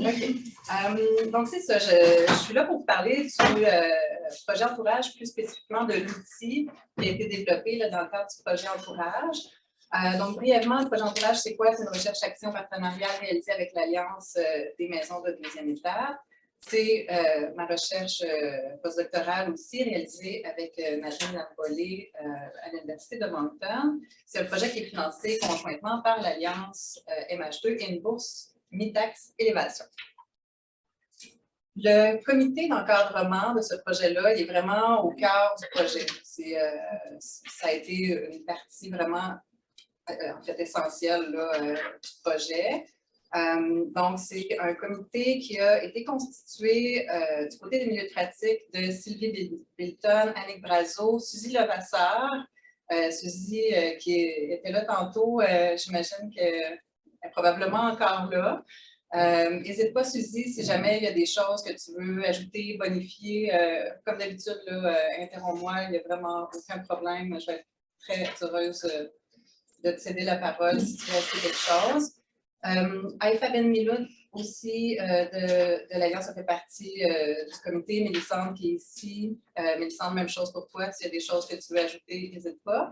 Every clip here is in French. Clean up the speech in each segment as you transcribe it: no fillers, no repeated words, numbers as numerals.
OK. Donc, c'est ça. Je suis là pour vous parler du projet Entourage, plus spécifiquement de l'outil qui a été développé là, dans le cadre du projet Entourage. Donc, brièvement, le projet Entourage, c'est quoi? C'est une recherche-action partenariale réalisée avec l'Alliance des maisons de deuxième étape. C'est ma recherche postdoctorale aussi, réalisée avec Nadine Larbolé à l'Université de Moncton. C'est un projet qui est financé conjointement par l'Alliance MH2 et une bourse Mi-Tax Élévation. Le comité d'encadrement de ce projet-là, il est vraiment au cœur du projet. Ça a été une partie vraiment en fait essentielle là, du projet. Donc, c'est un comité qui a été constitué du côté des milieux pratiques de Sylvie Bilton, Annick Brazo, Suzy Levasseur. Suzy qui était là tantôt, j'imagine qu'elle est probablement encore là. N'hésite pas, Suzy, si jamais il y a des choses que tu veux ajouter, bonifier. Comme d'habitude, interromps-moi, il n'y a vraiment aucun problème. Je vais être très heureuse de te céder la parole si tu veux ajouter quelque chose. Aïfa Ben Miloud aussi de l'Alliance, ça fait partie du comité. Mélissandre qui est ici. Mélissandre, même chose pour toi. S'il y a des choses que tu veux ajouter, n'hésite pas.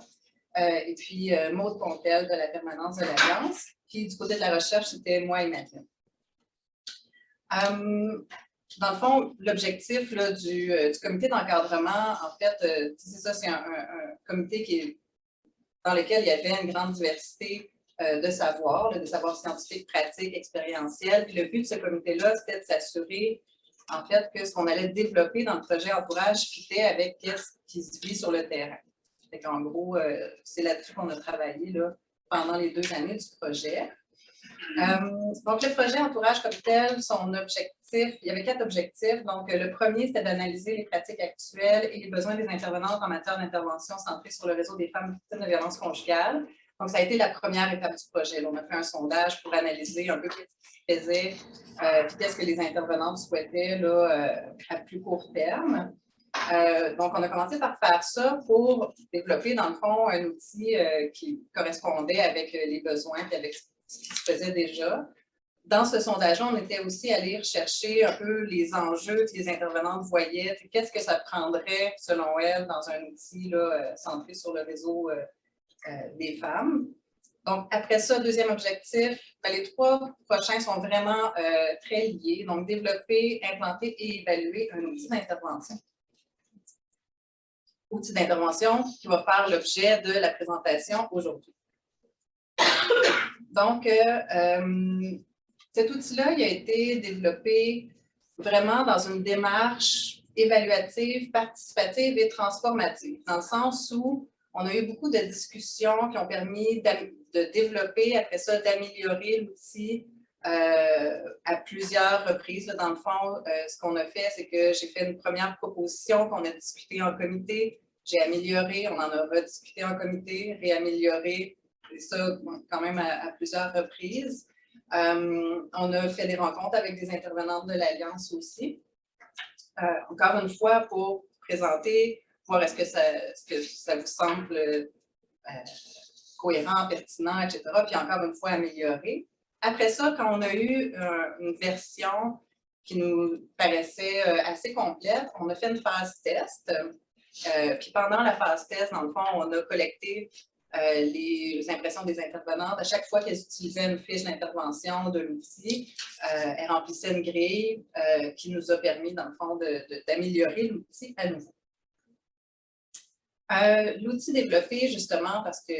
Et puis Maude Pontel de la permanence de l'Alliance. Puis du côté de la recherche, c'était moi et Madeleine. Dans le fond, l'objectif du comité d'encadrement, en fait, c'est ça, c'est un comité dans lequel il y avait une grande diversité de savoirs, de savoirs scientifiques, pratiques, expérientiels. Puis le but de ce comité-là, c'était de s'assurer, en fait, que ce qu'on allait développer dans le projet Entourage fitait avec ce qui se vit sur le terrain. En gros, c'est là-dessus qu'on a travaillé là, pendant les 2 années du projet. Donc, le projet Entourage comme tel, son objectif, il y avait 4 objectifs. Donc, le premier, c'était d'analyser les pratiques actuelles et les besoins des intervenantes en matière d'intervention centrée sur le réseau des femmes victimes de violences conjugales. Donc, ça a été la première étape du projet. Là, on a fait un sondage pour analyser un peu ce qui se faisait, qu'est-ce que les intervenantes souhaitaient là, à plus court terme. Donc, on a commencé par faire ça pour développer, dans le fond, un outil qui correspondait avec les besoins et avec ce qui se faisait déjà. Dans ce sondage, on était aussi allé rechercher un peu les enjeux que les intervenantes voyaient. Qu'est-ce que ça prendrait, selon elles, dans un outil là, centré sur le réseau des femmes. Donc, après ça, deuxième objectif, les 3 prochains sont vraiment très liés. Donc, développer, implanter et évaluer un outil d'intervention. Outil d'intervention qui va faire l'objet de la présentation aujourd'hui. Donc, cet outil-là, il a été développé vraiment dans une démarche évaluative, participative et transformative, dans le sens où on a eu beaucoup de discussions qui ont permis de développer, après ça, d'améliorer l'outil à plusieurs reprises. Là, dans le fond, ce qu'on a fait, c'est que j'ai fait une première proposition qu'on a discutée en comité, j'ai amélioré, on en a rediscuté en comité, réamélioré, et ça quand même à plusieurs reprises. On a fait des rencontres avec des intervenantes de l'Alliance aussi. Encore une fois, pour présenter, voir est-ce que ça vous semble cohérent, pertinent, etc. Puis encore une fois, améliorer. Après ça, quand on a eu une version qui nous paraissait assez complète, on a fait une phase test. Puis pendant la phase test, dans le fond, on a collecté les impressions des intervenantes. À chaque fois qu'elles utilisaient une fiche d'intervention de l'outil, elles remplissaient une grille qui nous a permis, dans le fond, d'améliorer l'outil à nouveau. L'outil développé, justement, parce que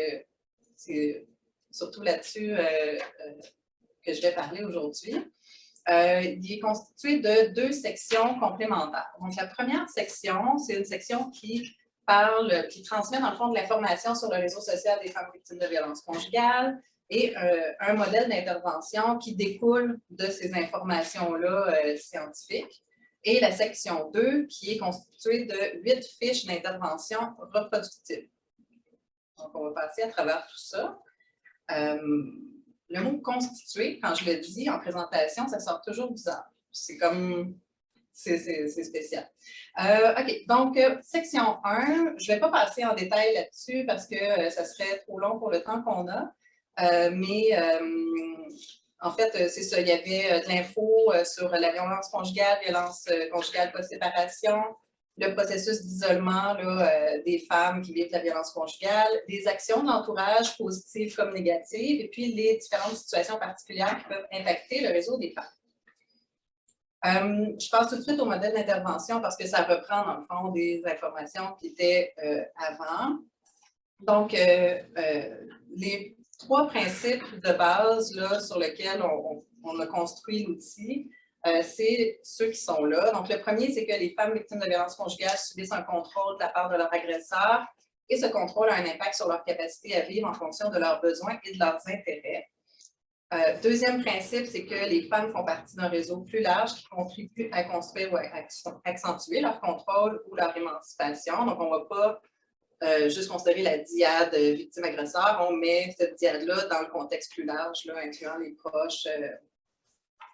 c'est surtout là-dessus que je vais parler aujourd'hui, il est constitué de 2 sections complémentaires. Donc, la première section, c'est une section qui transmet dans le fond de l'information sur le réseau social des femmes victimes de violences conjugales et un modèle d'intervention qui découle de ces informations-là scientifiques. Et la section 2 qui est constituée de 8 fiches d'intervention reproductives. Donc, on va passer à travers tout ça. Le mot « constitué », quand je le dis en présentation, ça sort toujours bizarre. C'est comme... C'est spécial. OK, donc, section 1, je ne vais pas passer en détail là-dessus parce que ça serait trop long pour le temps qu'on a, mais en fait, c'est ça, il y avait de l'info sur la violence conjugale post-séparation, le processus d'isolement des femmes qui vivent la violence conjugale, les actions de l'entourage, positives comme négatives, et puis les différentes situations particulières qui peuvent impacter le réseau des femmes. Je passe tout de suite au modèle d'intervention parce que ça reprend, dans le fond, des informations qui étaient avant. Donc, les 3 principes de base là, sur lesquels on a construit l'outil, c'est ceux qui sont là. Donc, le premier, c'est que les femmes victimes de violences conjugales subissent un contrôle de la part de leur agresseur et ce contrôle a un impact sur leur capacité à vivre en fonction de leurs besoins et de leurs intérêts. Deuxième principe, c'est que les femmes font partie d'un réseau plus large qui contribue à construire ou à accentuer leur contrôle ou leur émancipation. Donc, on ne va pas juste considérer la dyade victime-agresseur, on met cette dyade-là dans le contexte plus large, là, incluant les proches,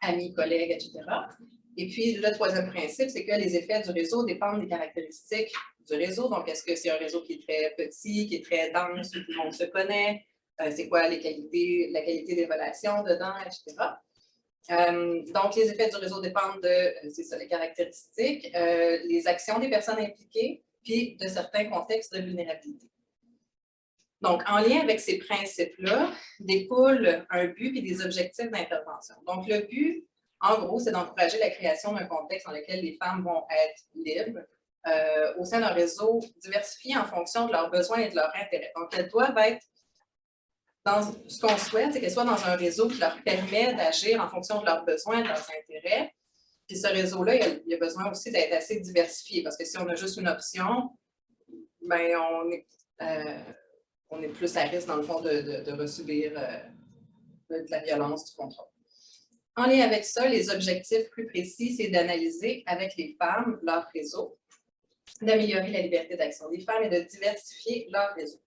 amis, collègues, etc. Et puis, le troisième principe, c'est que les effets du réseau dépendent des caractéristiques du réseau. Donc, est-ce que c'est un réseau qui est très petit, qui est très dense, où tout le monde se connaît? C'est quoi la qualité des relations dedans, etc. Donc, les effets du réseau dépendent de, c'est ça, les caractéristiques, les actions des personnes impliquées, puis de certains contextes de vulnérabilité. Donc, en lien avec ces principes-là, découle un but et des objectifs d'intervention. Donc, le but, en gros, c'est d'encourager la création d'un contexte dans lequel les femmes vont être libres au sein d'un réseau diversifié en fonction de leurs besoins et de leurs intérêts. Donc, elles doivent être dans ce qu'on souhaite, c'est qu'elles soient dans un réseau qui leur permet d'agir en fonction de leurs besoins et de leurs intérêts. Puis ce réseau-là, il a besoin aussi d'être assez diversifié, parce que si on a juste une option, bien, on est plus à risque, dans le fond, de resubir de la violence, du contrôle. En lien avec ça, les objectifs plus précis, c'est d'analyser avec les femmes leur réseau, d'améliorer la liberté d'action des femmes et de diversifier leur réseau.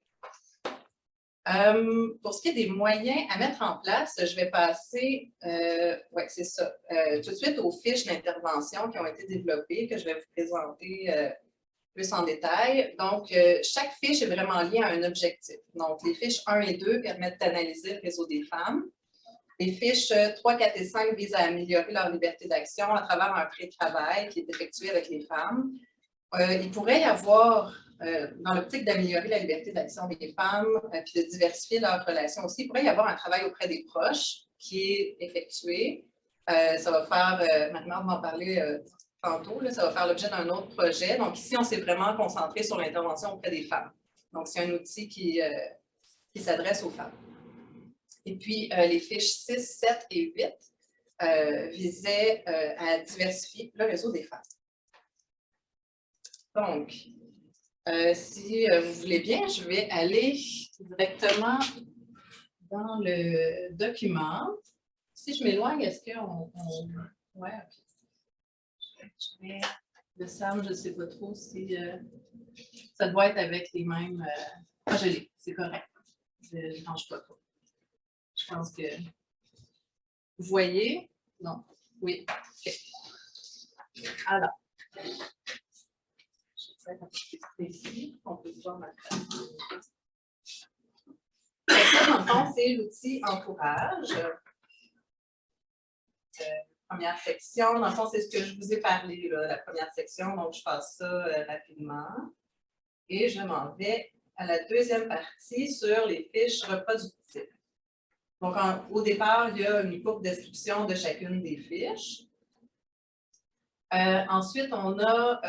Pour ce qui est des moyens à mettre en place, je vais passer, c'est ça, tout de suite aux fiches d'intervention qui ont été développées, que je vais vous présenter plus en détail. Donc, chaque fiche est vraiment liée à un objectif. Donc, les fiches 1 et 2 permettent d'analyser le réseau des femmes. Les fiches 3, 4 et 5 visent à améliorer leur liberté d'action à travers un pré-travail qui est effectué avec les femmes. Il pourrait y avoir, dans l'optique d'améliorer la liberté d'action des femmes puis de diversifier leurs relations aussi, il pourrait y avoir un travail auprès des proches qui est effectué. Ça va faire, Marie-Marthe va en parler tantôt, là, ça va faire l'objet d'un autre projet. Donc ici, on s'est vraiment concentré sur l'intervention auprès des femmes. Donc c'est un outil qui s'adresse aux femmes. Et puis les fiches 6, 7 et 8 visaient à diversifier le réseau des femmes. Donc, si vous voulez bien, je vais aller directement dans le document. Si je m'éloigne, est-ce qu'on... Ouais, OK. Je mets le SAM, je ne sais pas trop si ça doit être avec les mêmes... Ah, je l'ai, c'est correct. Je ne change pas trop. Je pense que... Vous voyez? Non. Oui. OK. Alors... Ici, on peut voir ma face. Ça, dans le fond, c'est l'outil entourage. Première section, dans le fond, c'est ce que je vous ai parlé, là, la première section, donc je passe ça rapidement. Et je m'en vais à la deuxième partie sur les fiches reproductives. Donc, au départ, il y a une courte description de chacune des fiches. Ensuite, on a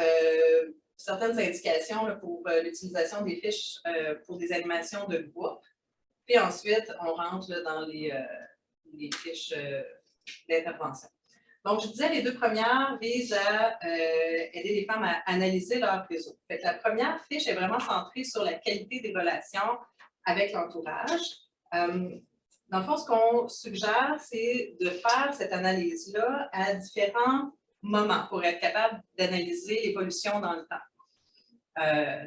certaines indications là, pour l'utilisation des fiches pour des animations de groupe. Puis ensuite, on rentre là, dans les fiches d'intervention. Donc, je disais, les deux premières visent à aider les femmes à analyser leur réseau. Fait que la première fiche est vraiment centrée sur la qualité des relations avec l'entourage. Dans le fond, ce qu'on suggère, c'est de faire cette analyse-là à différents moments pour être capable d'analyser l'évolution dans le temps.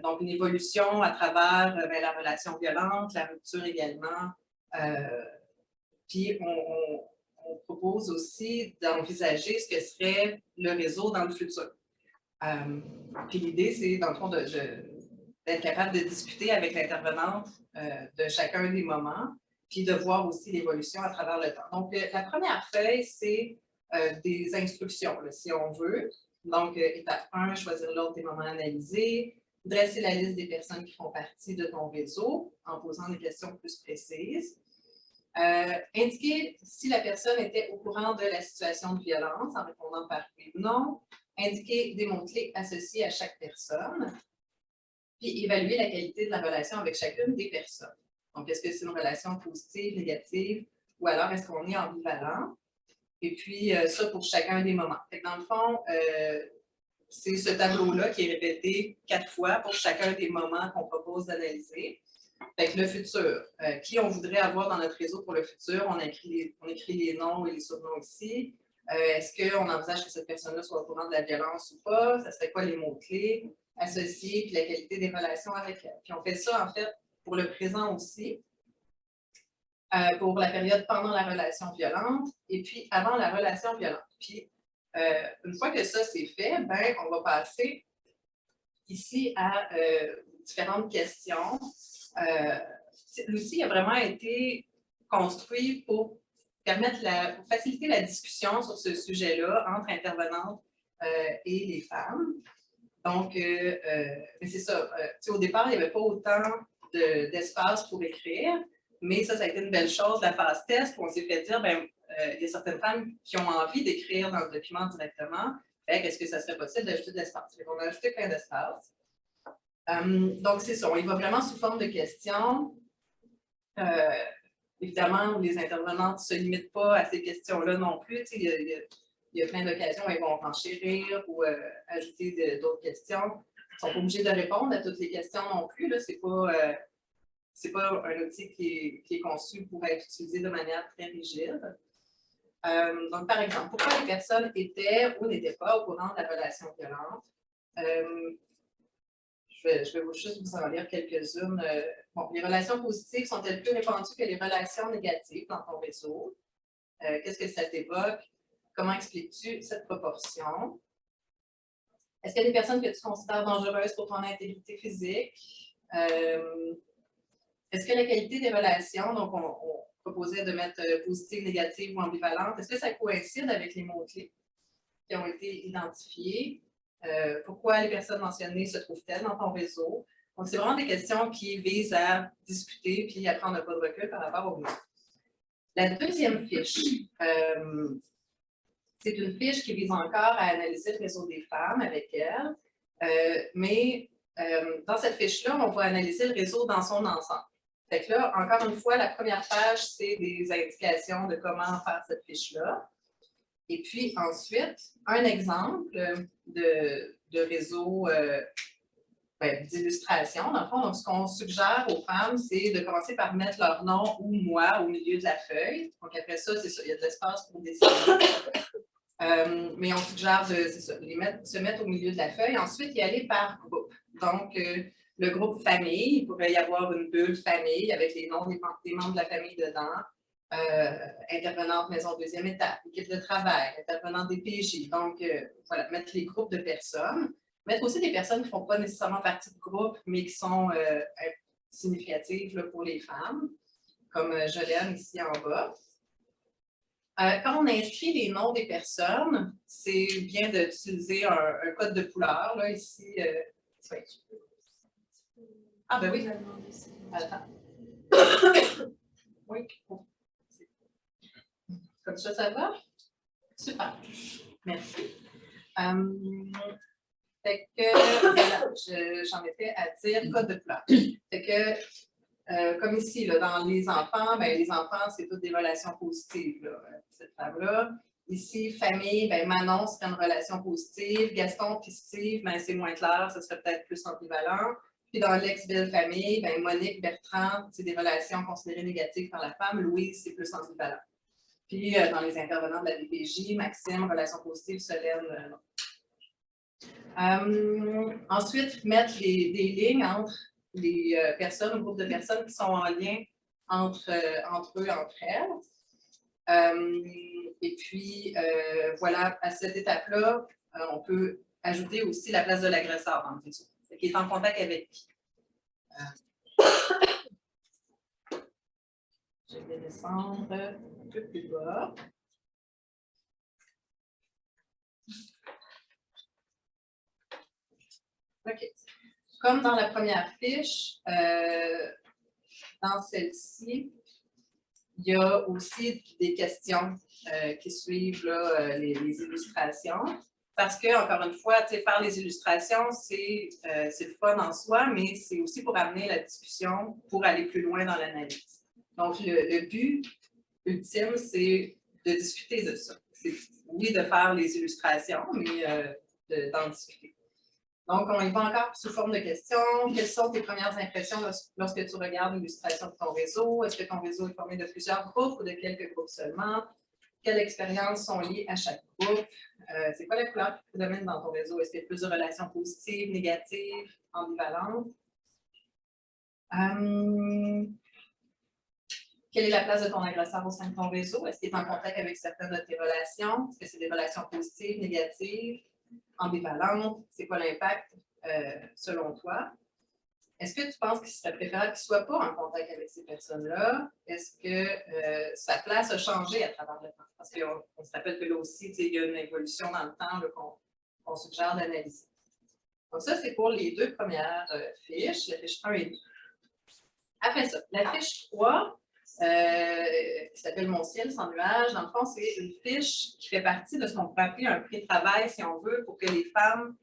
Donc, une évolution à travers la relation violente, la rupture également. Puis, on propose aussi d'envisager ce que serait le réseau dans le futur. Puis, l'idée, c'est, dans le fond, d'être capable de discuter avec l'intervenante de chacun des moments, puis de voir aussi l'évolution à travers le temps. Donc, la première feuille, c'est des instructions, là, si on veut. Donc, étape 1, choisir l'ordre des moments analysés, dresser la liste des personnes qui font partie de ton réseau en posant des questions plus précises. Indiquer si la personne était au courant de la situation de violence en répondant par oui ou non. Indiquer des mots-clés associés à chaque personne. Puis évaluer la qualité de la relation avec chacune des personnes. Donc, est-ce que c'est une relation positive, négative, ou alors est-ce qu'on est ambivalent? Et puis, ça pour chacun des moments. Fait que dans le fond, c'est ce tableau-là qui est répété 4 fois pour chacun des moments qu'on propose d'analyser. Fait que le futur, qui on voudrait avoir dans notre réseau pour le futur, on écrit les noms et les surnoms ici. Est-ce qu'on envisage que cette personne-là soit au courant de la violence ou pas? Ça serait quoi les mots-clés associés, puis la qualité des relations avec elle? Puis on fait ça, en fait, pour le présent aussi, pour la période pendant la relation violente et puis avant la relation violente. Puis, une fois que ça c'est fait, ben, on va passer ici à différentes questions. L'outil a vraiment été construit pour pour faciliter la discussion sur ce sujet-là entre intervenantes et les femmes. Donc, mais c'est ça. Au départ, il n'y avait pas autant d'espace pour écrire, mais ça a été une belle chose, la phase test, où on s'est fait dire, ben, il y a certaines femmes qui ont envie d'écrire dans le document directement. Est-ce que ça serait possible d'ajouter de l'espace? On a ajouté plein d'espace. Donc, c'est ça. On y va vraiment sous forme de questions. Évidemment, les intervenantes ne se limitent pas à ces questions-là non plus. Il y a plein d'occasions où elles vont renchérir ou ajouter d'autres questions. Ils ne sont pas obligés de répondre à toutes les questions non plus. Ce n'est pas un outil qui est conçu pour être utilisé de manière très rigide. Donc, par exemple, pourquoi les personnes étaient ou n'étaient pas au courant de la relation violente? Je vais juste vous en lire quelques-unes. Bon, les relations positives sont-elles plus répandues que les relations négatives dans ton réseau? Qu'est-ce que ça t'évoque? Comment expliques-tu cette proportion? Est-ce qu'il y a des personnes que tu considères dangereuses pour ton intégrité physique? Est-ce que la qualité des relations, donc on proposait de mettre positive, négative ou ambivalente, est-ce que ça coïncide avec les mots-clés qui ont été identifiés? Pourquoi les personnes mentionnées se trouvent-elles dans ton réseau? Donc, c'est vraiment des questions qui visent à discuter puis à prendre un pas de recul par rapport au réseau. La deuxième fiche, c'est une fiche qui vise encore à analyser le réseau des femmes avec elle, mais dans cette fiche-là, on va analyser le réseau dans son ensemble. Fait que là, encore une fois, la première page, c'est des indications de comment faire cette fiche-là. Et puis ensuite, un exemple de réseau d'illustration, dans le fond. Donc, ce qu'on suggère aux femmes, c'est de commencer par mettre leur nom ou moi au milieu de la feuille. Donc, après ça, c'est ça, il y a de l'espace pour dessiner. Mais on suggère de se mettre au milieu de la feuille. Ensuite, y aller par groupe. Donc, le groupe famille, il pourrait y avoir une bulle famille avec les noms des membres de la famille dedans. Intervenante maison deuxième étape, équipe de travail, intervenante des PJ. Donc, voilà, mettre les groupes de personnes. Mettre aussi des personnes qui ne font pas nécessairement partie de groupe, mais qui sont significatives là, pour les femmes, comme Jolène ici en bas. Quand on inscrit les noms des personnes, c'est bien d'utiliser un code de couleur. Là, ici, ah, ben oui. Attends. Oui. Comme ça va? Super. Merci. Fait que, voilà, j'en étais à dire code de couleur. Fait que, comme ici, là, dans les enfants, c'est toutes des relations positives, là, cette femme-là. Ici, famille, Manon, c'est une relation positive. Gaston puis Steve, c'est moins clair, ça serait peut-être plus ambivalent. Puis dans l'ex-belle famille, Monique, Bertrand, c'est des relations considérées négatives par la femme. Louise, c'est plus ambivalent. Puis dans les intervenants de la DPJ, Maxime, relation positive, Solène, non. Ensuite, mettre des lignes entre les personnes, un groupe de personnes qui sont en lien entre eux, entre elles. Et puis, voilà, à cette étape-là, on peut ajouter aussi la place de l'agresseur dans le réseau, qui est en contact avec qui. Je vais descendre un peu plus bas. OK. Comme dans la première fiche, dans celle-ci, il y a aussi des questions qui suivent là, les illustrations. Parce que, encore une fois, faire les illustrations, c'est le fun en soi, mais c'est aussi pour amener la discussion, pour aller plus loin dans l'analyse. Donc, le but ultime, c'est de discuter de ça. C'est oui de faire les illustrations, mais d'en discuter. Donc, on y va encore sous forme de questions. Quelles sont tes premières impressions lorsque tu regardes l'illustration de ton réseau? Est-ce que ton réseau est formé de plusieurs groupes ou de quelques groupes seulement? Quelles expériences sont liées à chaque groupe? C'est quoi la couleur qui prédomine dans ton réseau? Est-ce qu'il y a plus de relations positives, négatives, ambivalentes? Quelle est la place de ton agresseur au sein de ton réseau? Est-ce qu'il est en contact avec certaines de tes relations? Est-ce que c'est des relations positives, négatives, ambivalentes? C'est quoi l'impact selon toi? Est-ce que tu penses qu'il serait préférable qu'il ne soit pas en contact avec ces personnes-là? Est-ce que sa place a changé à travers le temps? Parce qu'on se rappelle que là aussi, il y a une évolution dans le temps qu'on suggère d'analyser. Donc ça, c'est pour les deux premières fiches, la fiche 1 et 2. Après ça, la fiche 3, qui s'appelle Mon ciel sans nuage, dans le fond, c'est une fiche qui fait partie de ce qu'on pourrait appeler un pré-travail, si on veut, pour que les femmes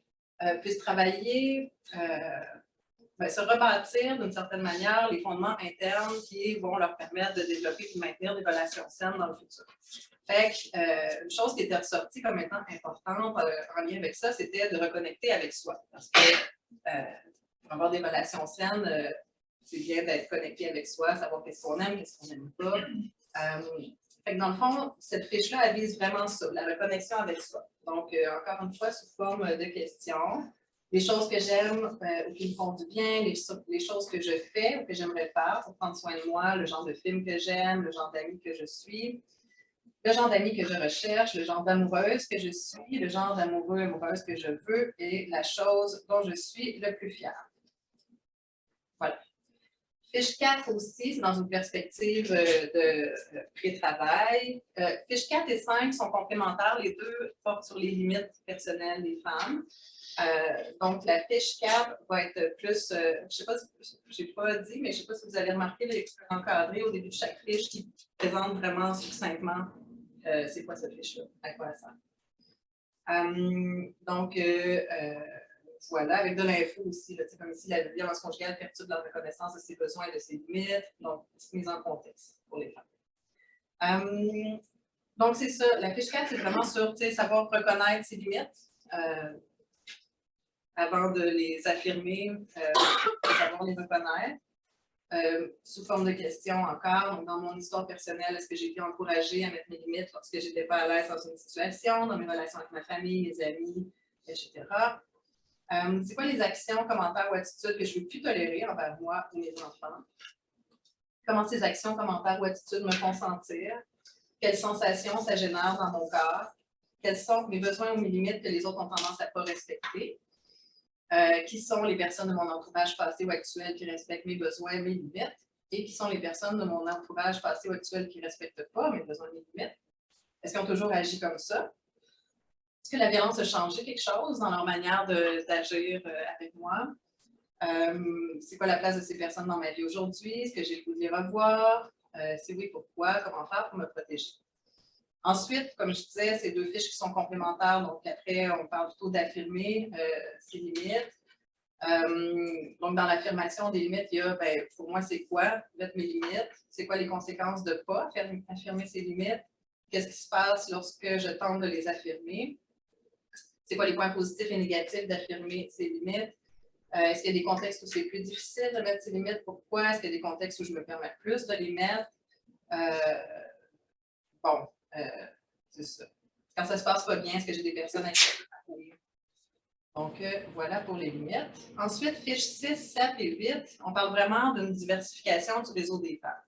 puissent travailler, se rebâtir d'une certaine manière les fondements internes qui vont leur permettre de développer et de maintenir des relations saines dans le futur. Fait que, une chose qui était ressortie comme étant importante en lien avec ça, c'était de reconnecter avec soi. Parce que pour avoir des relations saines, c'est bien d'être connecté avec soi, savoir qu'est-ce qu'on aime, qu'est-ce qu'on n'aime pas. Fait que dans le fond, cette fiche-là, elle vise vraiment ça, la reconnexion avec soi. Donc, encore une fois, sous forme de questions. Les choses que j'aime ou qui me font du bien, les choses que je fais ou que j'aimerais faire pour prendre soin de moi, le genre de film que j'aime, le genre d'amis que je suis, le genre d'amis que je recherche, le genre d'amoureuse que je suis, le genre d'amoureux, amoureuse que je veux et la chose dont je suis le plus fière. Voilà. Fiche 4 aussi, c'est dans une perspective de pré-travail. Fiche 4 et 5 sont complémentaires, les deux portent sur les limites personnelles des femmes. Donc, la fiche 4 va être plus, je ne sais pas, je n'ai pas dit, mais je ne sais pas si vous avez remarqué l'extrait encadré au début de chaque fiche qui présente vraiment succinctement c'est quoi cette fiche-là, à quoi elle sert. Donc, voilà, avec de l'info aussi, là, comme ici, la violence conjugale perturbe la reconnaissance de ses besoins et de ses limites, donc mise en contexte pour les femmes. Donc, c'est ça, la fiche 4, c'est vraiment sur savoir reconnaître ses limites avant de les affirmer, savoir les reconnaître. Sous forme de questions encore, donc dans mon histoire personnelle, est-ce que j'ai été encouragée à mettre mes limites lorsque je n'étais pas à l'aise dans une situation, dans mes relations avec ma famille, mes amis, etc. C'est quoi les actions, commentaires ou attitudes que je ne veux plus tolérer envers moi ou mes enfants? Comment ces actions, commentaires ou attitudes me font sentir? Quelles sensations ça génère dans mon corps? Quels sont mes besoins ou mes limites que les autres ont tendance à ne pas respecter? Qui sont les personnes de mon entourage passé ou actuel qui respectent mes besoins et mes limites? Et qui sont les personnes de mon entourage passé ou actuel qui ne respectent pas mes besoins et mes limites? Est-ce qu'ils ont toujours agi comme ça? Est-ce que la violence a changé quelque chose dans leur manière d'agir avec moi? C'est quoi la place de ces personnes dans ma vie aujourd'hui? Est-ce que j'ai le goût de les revoir? Si oui, pourquoi? Comment faire pour me protéger? Ensuite, comme je disais, c'est deux fiches qui sont complémentaires. Donc, après, on parle plutôt d'affirmer ses limites. Donc, dans l'affirmation des limites, il y a, pour moi, c'est quoi mettre mes limites? C'est quoi les conséquences de ne pas affirmer ses limites? Qu'est-ce qui se passe lorsque je tente de les affirmer? C'est quoi les points positifs et négatifs d'affirmer ses limites? Est-ce qu'il y a des contextes où c'est plus difficile de mettre ses limites? Pourquoi? Est-ce qu'il y a des contextes où je me permets plus de les mettre? C'est ça. Quand ça se passe pas bien, est-ce que j'ai des personnes à qui je peux parler? Donc, voilà pour les limites. Ensuite, fiches 6, 7 et 8, on parle vraiment d'une diversification du réseau des femmes.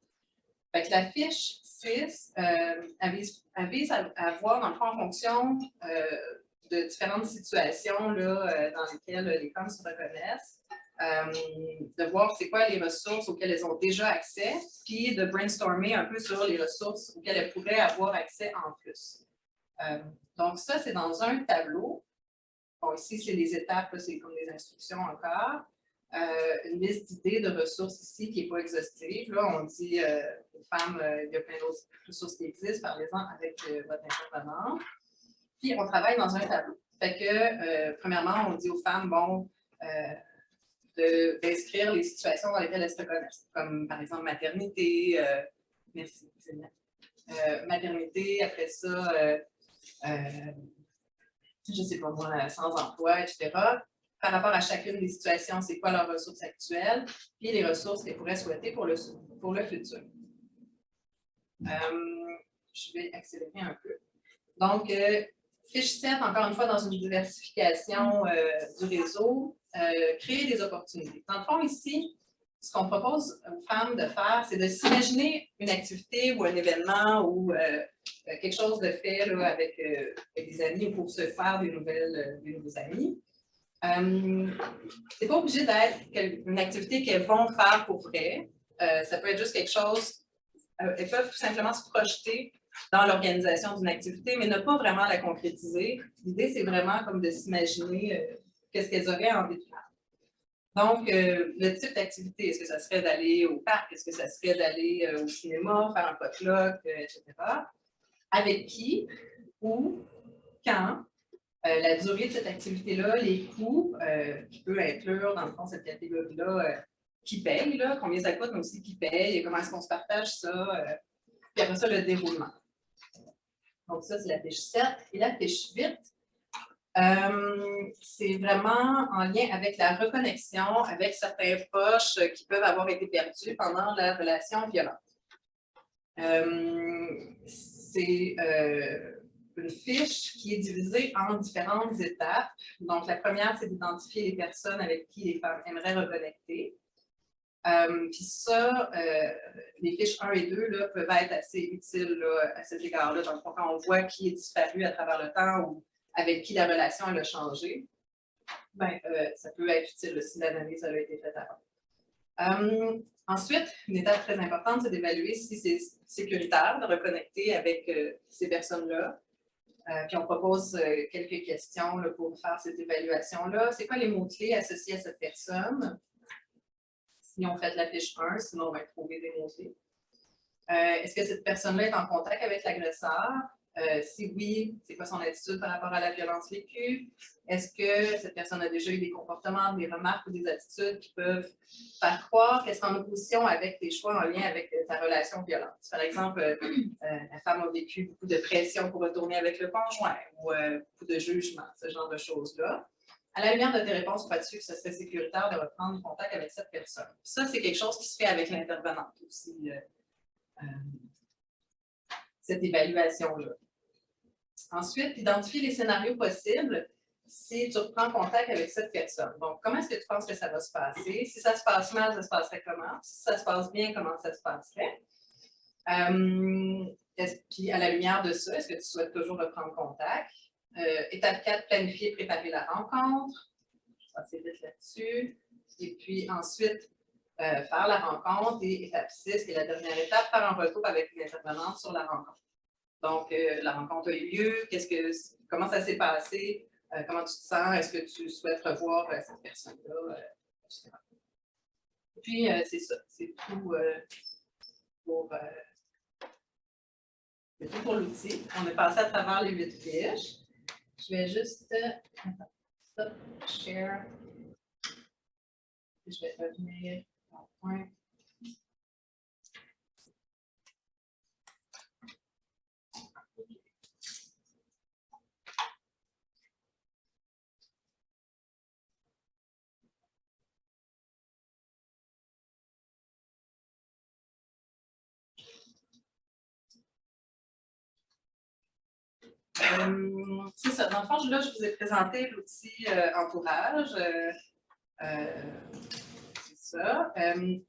Fait que la fiche 6, elle vise à voir, dans le fond, en fonction de différentes situations là, dans lesquelles les femmes se reconnaissent. de voir c'est quoi les ressources auxquelles elles ont déjà accès, puis de brainstormer un peu sur les ressources auxquelles elles pourraient avoir accès en plus. Donc ça, c'est dans un tableau. Bon, ici, c'est les étapes, c'est comme des instructions encore. Une liste d'idées de ressources ici qui n'est pas exhaustive. Là, on dit aux femmes, il y a plein d'autres ressources qui existent, parlez-en avec votre intervenant. Puis, on travaille dans un tableau. Fait que, premièrement, on dit aux femmes, bon, d'inscrire les situations dans lesquelles elles se reconnaissent, comme par exemple maternité, merci, c'est bien. Maternité, après ça, je ne sais pas moi, sans emploi, etc. Par rapport à chacune des situations, c'est quoi leurs ressources actuelles, puis les ressources qu'elles pourraient souhaiter pour le futur. Je vais accélérer un peu. Donc, fiche 7, encore une fois, dans une diversification du réseau, créer des opportunités. Dans le fond, ici, ce qu'on propose aux femmes de faire, c'est de s'imaginer une activité ou un événement ou quelque chose de fait là, avec des amis ou pour se faire des nouveaux amis. C'est pas obligé d'être une activité qu'elles vont faire pour vrai. Ça peut être juste quelque chose, elles peuvent tout simplement se projeter dans l'organisation d'une activité, mais ne pas vraiment la concrétiser. L'idée, c'est vraiment comme de s'imaginer qu'est-ce qu'elles auraient envie de faire. Donc, le type d'activité, est-ce que ça serait d'aller au parc? Est-ce que ça serait d'aller au cinéma, faire un potluck, etc.? Avec qui, où, quand, la durée de cette activité-là, les coûts, qui peut inclure, dans le fond, cette catégorie-là, qui paye, là, combien ça coûte, mais aussi qui paye, comment est-ce qu'on se partage ça, puis après ça, le déroulement. Donc, ça, c'est la fiche 7. Et la fiche 8, c'est vraiment en lien avec la reconnexion avec certains proches qui peuvent avoir été perdus pendant la relation violente. C'est une fiche qui est divisée en différentes étapes. Donc, la première, c'est d'identifier les personnes avec qui les femmes aimeraient reconnecter. Puis ça, les fiches 1 et 2 là, peuvent être assez utiles là, à cet égard-là. Donc, quand on voit qui est disparu à travers le temps ou avec qui la relation elle a changé, ben, ça peut être utile si l'analyse a été faite avant. Ensuite, une étape très importante, c'est d'évaluer si c'est sécuritaire de reconnecter avec ces personnes-là. Puis on propose quelques questions là, pour faire cette évaluation-là. C'est quoi les mots-clés associés à cette personne? Si on fait la fiche 1, sinon on va trouver des mots-clés. Est-ce que cette personne-là est en contact avec l'agresseur? Si oui, c'est quoi son attitude par rapport à la violence vécue? Est-ce que cette personne a déjà eu des comportements, des remarques ou des attitudes qui peuvent faire croire qu'elle est en opposition avec tes choix en lien avec ta relation violente? Par exemple, la femme a vécu beaucoup de pression pour retourner avec le conjoint ou beaucoup de jugement, ce genre de choses-là. À la lumière de tes réponses, crois-tu que ce serait sécuritaire de reprendre contact avec cette personne? Ça, c'est quelque chose qui se fait avec l'intervenante aussi. Cette évaluation-là. Ensuite, identifier les scénarios possibles si tu reprends contact avec cette personne. Donc, comment est-ce que tu penses que ça va se passer? Si ça se passe mal, ça se passerait comment? Si ça se passe bien, comment ça se passerait? Puis, à la lumière de ça, est-ce que tu souhaites toujours reprendre contact? Étape 4, planifier et préparer la rencontre. Je vais passer vite là-dessus. Et puis, ensuite, faire la rencontre et étape 6, qui est la dernière étape, faire un retour avec l'intervenante sur la rencontre. Donc, la rencontre a eu lieu, comment ça s'est passé, comment tu te sens, est-ce que tu souhaites revoir cette personne-là, etc. Et puis, c'est ça, c'est tout pour l'outil. On est passé à travers les 8 fiches. Je vais juste stop, share. Je vais revenir au point. C'est ça. Dans le fond, là, je vous ai présenté l'outil Entourage. C'est ça.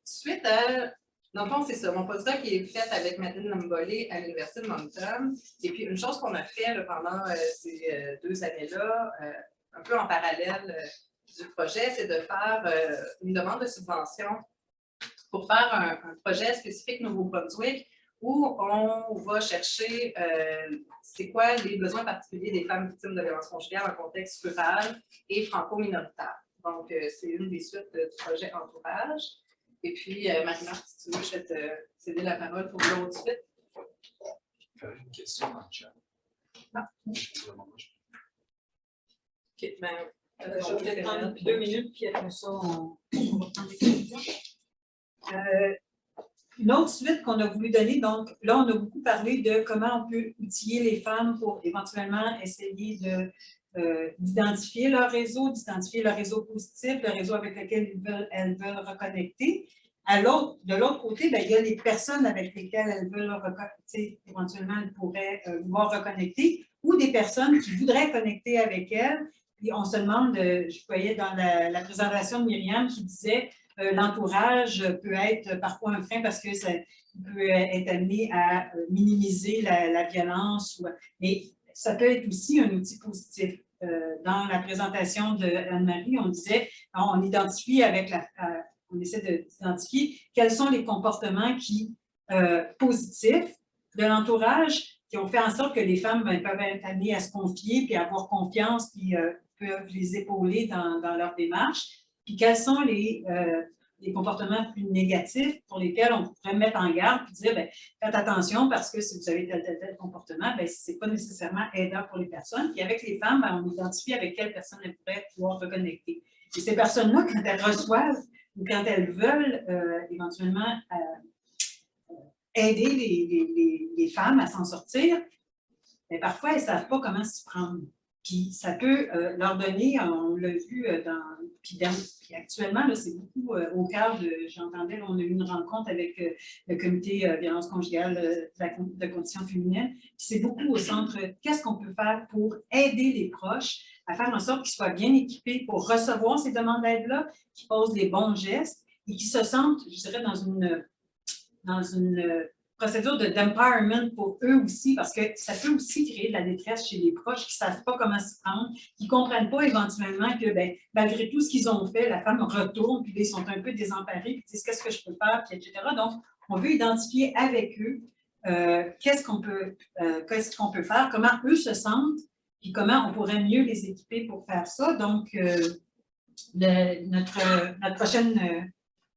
Suite à... Dans le fond, c'est ça. Mon postdoc est fait avec Madeleine Lambolé à l'Université de Moncton. Et puis, une chose qu'on a fait là, pendant ces 2 années-là, un peu en parallèle du projet, c'est de faire une demande de subvention pour faire un projet spécifique Nouveau-Brunswick où on va chercher c'est quoi les besoins particuliers des femmes victimes de violences conjugales en contexte rural et franco-minoritaire. Donc, c'est une des suites du projet Entourage. Et puis, Marie-Marthe, si tu veux, je vais te céder la parole pour l'autre suite. Une question dans le chat. Ah. OK, ben, je vais prendre 2 minutes, puis après ça, on va prendre des questions. Une autre suite qu'on a voulu donner, donc là, on a beaucoup parlé de comment on peut outiller les femmes pour éventuellement essayer d'identifier leur réseau positif, le réseau avec lequel elles veulent reconnecter. De l'autre côté, bien, il y a les personnes avec lesquelles elles veulent reconnecter, éventuellement, elles pourraient vouloir reconnecter, ou des personnes qui voudraient connecter avec elles. Puis on se demande, je voyais dans la présentation de Myriam qui disait l'entourage peut être parfois un frein parce que ça peut être amené à minimiser la violence. Mais ça peut être aussi un outil positif. Dans la présentation de Anne-Marie, on disait, on identifie on essaie d'identifier quels sont les comportements positifs de l'entourage qui ont fait en sorte que les femmes peuvent être amenées à se confier, puis avoir confiance, puis peuvent les épauler dans leur démarche. Puis quels sont les comportements plus négatifs pour lesquels on pourrait mettre en garde et dire, bien, faites attention parce que si vous avez tel comportement, bien, ce n'est pas nécessairement aidant pour les personnes. Puis avec les femmes, bien, on identifie avec quelles personnes elles pourraient pouvoir reconnecter. Et ces personnes-là, quand elles reçoivent ou quand elles veulent éventuellement aider les femmes à s'en sortir, bien, parfois, elles ne savent pas comment s'y prendre. Puis ça peut leur donner, on l'a vu puis actuellement, c'est beaucoup au cœur j'entendais, on a eu une rencontre avec le comité violence conjugale de conditions féminines. C'est beaucoup au centre, qu'est-ce qu'on peut faire pour aider les proches à faire en sorte qu'ils soient bien équipés pour recevoir ces demandes d'aide-là, qu'ils posent les bons gestes et qu'ils se sentent, je dirais, dans une procédure d'empowerment pour eux aussi, parce que ça peut aussi créer de la détresse chez les proches qui ne savent pas comment s'y prendre, qui ne comprennent pas éventuellement que, bien, malgré tout ce qu'ils ont fait, la femme retourne, puis ils sont un peu désemparés, puis disent qu'est-ce que je peux faire, puis, etc. Donc, on veut identifier avec eux qu'est-ce qu'on peut faire, comment eux se sentent, puis comment on pourrait mieux les équiper pour faire ça. Donc, notre prochaine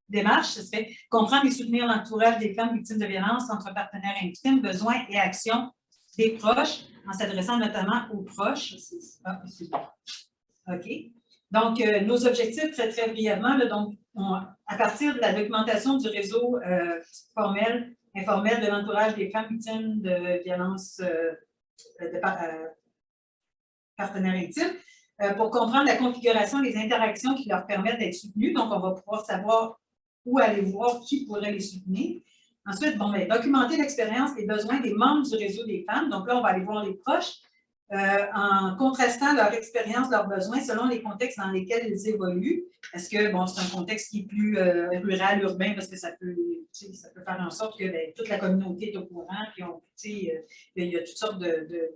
démarche, ce serait comprendre et soutenir l'entourage des femmes victimes de violences entre partenaires intimes, besoins et actions des proches, en s'adressant notamment aux proches. OK. Donc, nos objectifs, très, très brièvement, là, donc, à partir de la documentation du réseau informel de l'entourage des femmes victimes de violences partenaires intimes, pour comprendre la configuration des interactions qui leur permettent d'être soutenues. Donc, on va pouvoir savoir où aller voir qui pourrait les soutenir. Ensuite, documenter l'expérience et les besoins des membres du réseau des femmes. Donc là, on va aller voir les proches en contrastant leur expérience, leurs besoins selon les contextes dans lesquels ils évoluent. Est-ce que, c'est un contexte qui est plus rural, urbain, parce que ça peut faire en sorte que toute la communauté est au courant, puis il y a toutes sortes de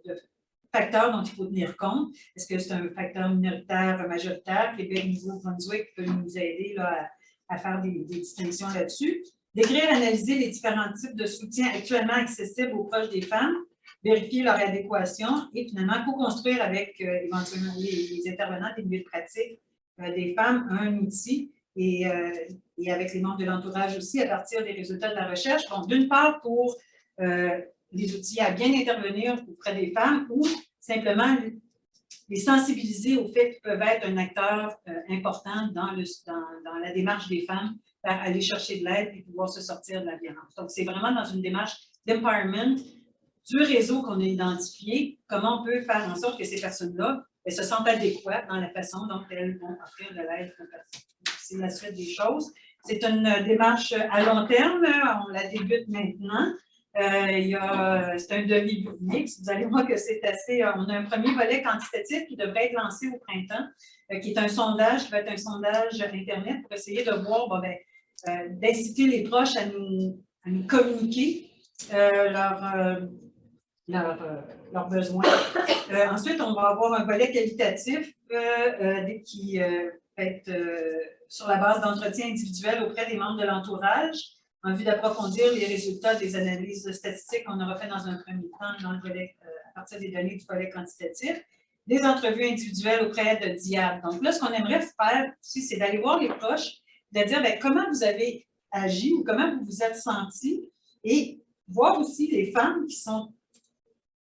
facteurs dont il faut tenir compte. Est-ce que c'est un facteur minoritaire, majoritaire? Québec, Nouveau-Brunswick peut nous aider là, à faire des distinctions là-dessus. Décrire et analyser les différents types de soutien actuellement accessibles aux proches des femmes, vérifier leur adéquation et finalement co-construire avec éventuellement les intervenantes et les pratiques des femmes un outil et avec les membres de l'entourage aussi à partir des résultats de la recherche. Donc, d'une part, pour les outils à bien intervenir auprès des femmes ou simplement les sensibiliser au fait qu'ils peuvent être un acteur important dans la démarche des femmes vers aller chercher de l'aide et pouvoir se sortir de la violence. Donc, c'est vraiment dans une démarche d'empowerment du réseau qu'on a identifié, comment on peut faire en sorte que ces personnes-là se sentent adéquates dans la façon dont elles vont offrir de l'aide. C'est la suite des choses. C'est une démarche à long terme, on la débute maintenant. C'est un demi-public. Vous allez voir que c'est assez. On a un premier volet quantitatif qui devrait être lancé au printemps, qui est un sondage, qui va être un sondage Internet pour essayer de voir, d'inciter les proches à nous communiquer leurs besoins. Ensuite, on va avoir un volet qualitatif qui être sur la base d'entretiens individuels auprès des membres de l'entourage, en vue d'approfondir les résultats des analyses statistiques qu'on aura fait dans un premier temps dans le volet, à partir des données du volet quantitatif, des entrevues individuelles auprès de DIAB. Donc là, ce qu'on aimerait faire aussi, c'est d'aller voir les proches, de dire bien, comment vous avez agi ou comment vous vous êtes senti, et voir aussi les femmes qui sont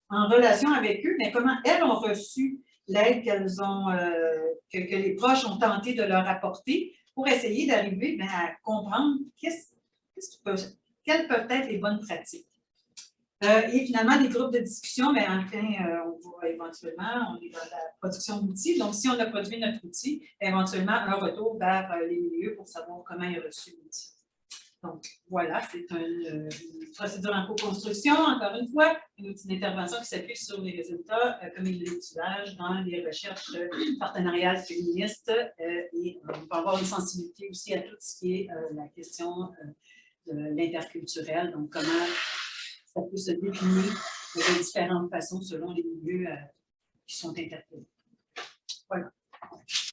en relation avec eux, mais comment elles ont reçu l'aide qu'elles ont, que les proches ont tenté de leur apporter pour essayer d'arriver à comprendre quelles peuvent être les bonnes pratiques. Et finalement, les groupes de discussion, mais enfin, on va éventuellement, on est dans la production d'outils. Donc, si on a produit notre outil, éventuellement, un retour vers les milieux pour savoir comment est reçu l'outil. Donc, voilà, c'est une procédure en co-construction, encore une fois, un outil d'intervention qui s'appuie sur les résultats comme il l'usage dans les recherches partenariales féministes et on va avoir une sensibilité aussi à tout ce qui est la question de l'interculturel, donc comment ça peut se définir de différentes façons selon les milieux qui sont interpellés. Voilà.